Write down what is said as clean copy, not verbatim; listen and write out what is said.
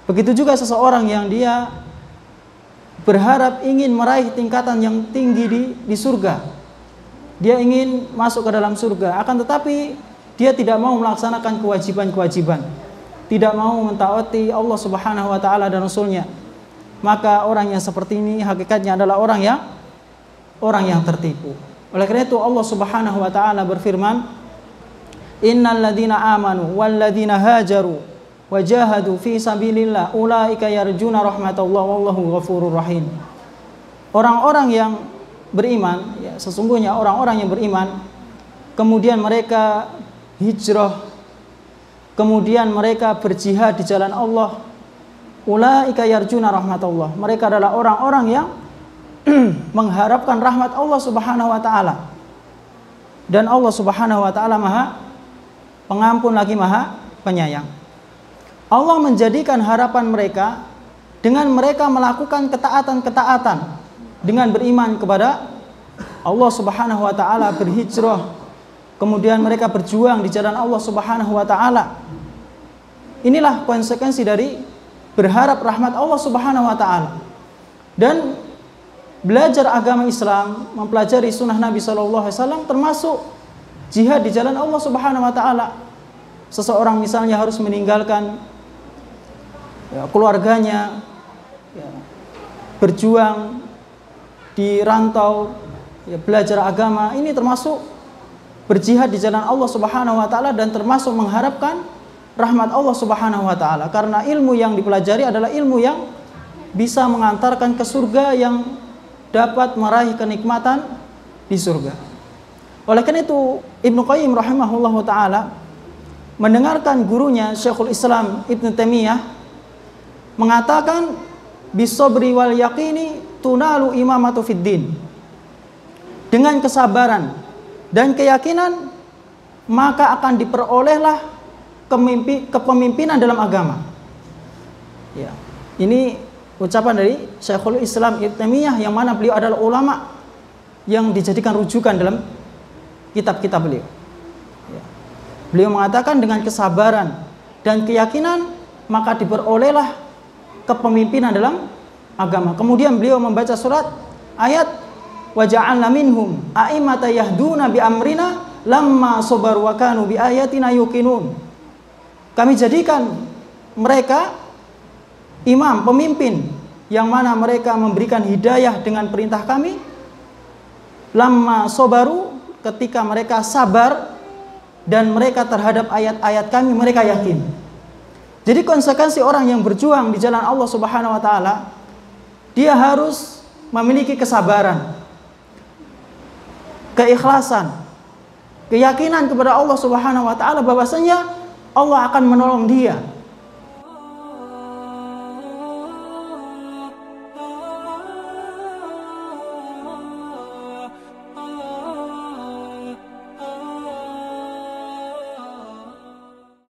Begitu juga seseorang yang dia berharap ingin meraih tingkatan yang tinggi di surga. Dia ingin masuk ke dalam surga, akan tetapi dia tidak mau melaksanakan kewajiban-kewajiban, tidak mau mentaati Allah Subhanahu wa taala dan Rasulnya. Maka orang yang seperti ini hakikatnya adalah orang yang tertipu. Oleh karena itu Allah Subhanahu wa taala berfirman, "Innal ladzina amanu wal ladzina hajaru wajahadu fi sabilillah ulaika yarjuna rahmatallahi wallahu ghafurur rahim." Orang-orang yang beriman, ya, sesungguhnya orang-orang yang beriman kemudian mereka hijrah, kemudian mereka berjihad di jalan Allah, ulaika yarjuna rahmatullah, mereka adalah orang-orang yang mengharapkan rahmat Allah Subhanahu wa taala. Dan Allah Subhanahu wa taala Maha Pengampun lagi Maha Penyayang. Allah menjadikan harapan mereka dengan mereka melakukan ketaatan-ketaatan, dengan beriman kepada Allah Subhanahu wa taala, berhijrah, kemudian mereka berjuang di jalan Allah Subhanahu wa taala. Inilah konsekuensi dari berharap rahmat Allah Subhanahu wa taala. Dan belajar agama Islam, mempelajari sunnah Nabi sallallahu alaihi wasallam termasuk jihad di jalan Allah Subhanahu wa taala. Seseorang misalnya harus meninggalkan keluarganya, berjuang di rantau, belajar agama, ini termasuk berjihad di jalan Allah Subhanahu wa taala dan termasuk mengharapkan rahmat Allah Subhanahu wa taala, karena ilmu yang dipelajari adalah ilmu yang bisa mengantarkan ke surga, yang dapat meraih kenikmatan di surga. Oleh karena itu Ibnu Qayyim rahimahullahu taala mendengarkan gurunya Syekhul Islam Ibnu Taimiyah mengatakan, bisabri wal yaqini tunalu imamatu fid din. Dengan kesabaran dan keyakinan maka akan diperolehlah kepemimpinan dalam agama. Ya, ini ucapan dari Syekhul Islam Ibnu Taimiyah, yang mana beliau adalah ulama yang dijadikan rujukan dalam kitab-kitab beliau. Ya. Beliau mengatakan dengan kesabaran dan keyakinan maka diperolehlah kepemimpinan dalam agama. Kemudian beliau membaca surat ayat wa ja'alna minhum a'immata yahduna bi amrina lamma sabaru wa kanu bi ayatina yuqinun. Kami jadikan mereka imam, pemimpin, yang mana mereka memberikan hidayah dengan perintah kami, lamma sabaru, ketika mereka sabar dan mereka terhadap ayat-ayat kami mereka yakin. Jadi konsekuensi orang yang berjuang di jalan Allah Subhanahu wa taala, dia harus memiliki kesabaran, keikhlasan, keyakinan kepada Allah Subhanahu wa taala bahwasanya Allah akan menolong dia.